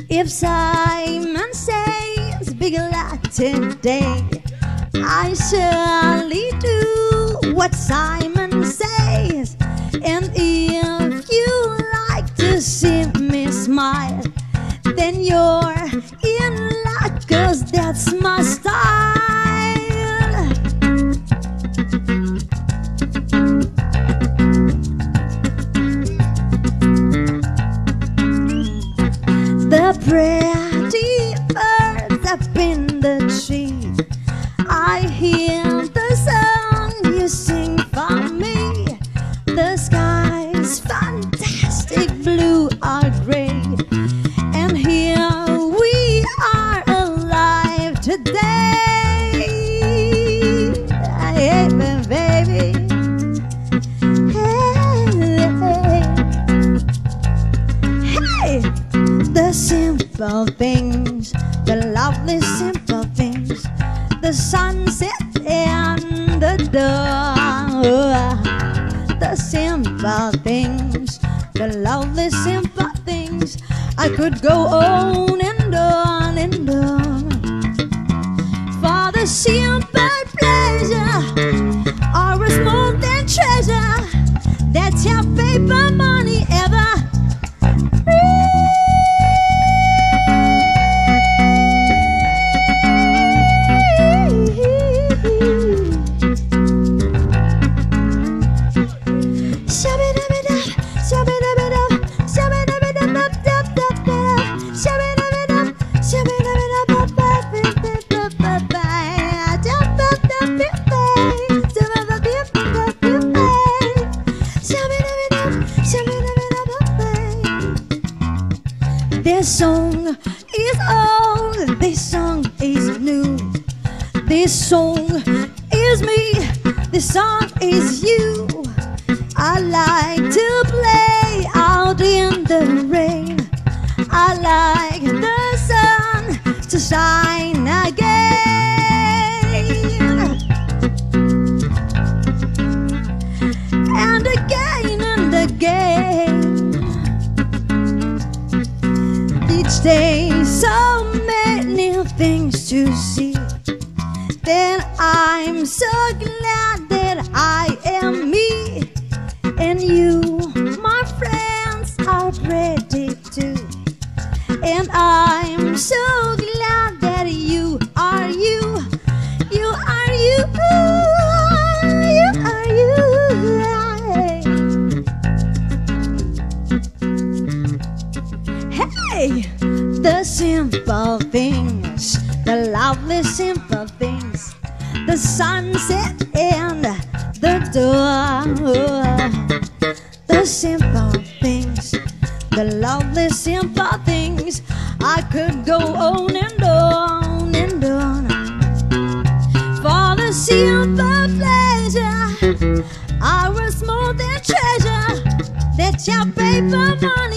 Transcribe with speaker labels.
Speaker 1: If Simon says big lot today, I surely do what Simon says. And if you like to see me smile, then you're in luck, 'cause that's my style. The pretty birds up in the tree, I hear the song you sing for me. The sky's fantastic blue or gray, and here we are alive today. Hey, baby. Hey, the simple things, the lovely simple things, the sunset and the dawn. The simple things, the lovely simple things. I could go on and on and on. For the simple pleasure, or it's more than treasure, that's your paper money ever. This song is old, this song is new. This song is me, this song is you. I like to play out in the rain. I like the sun to shine again. And again and again. Each day so many things to see. Then I'm so glad that I am me. And you, my friends, are ready too. And I'm so glad that you are you. You are you. You are you. Hey, the simple things, the lovely simple things, the sunset and the dawn. The simple things, the lovely simple things. I could go on and on and on. For the simple pleasure, I was more than treasure. That's your paper money.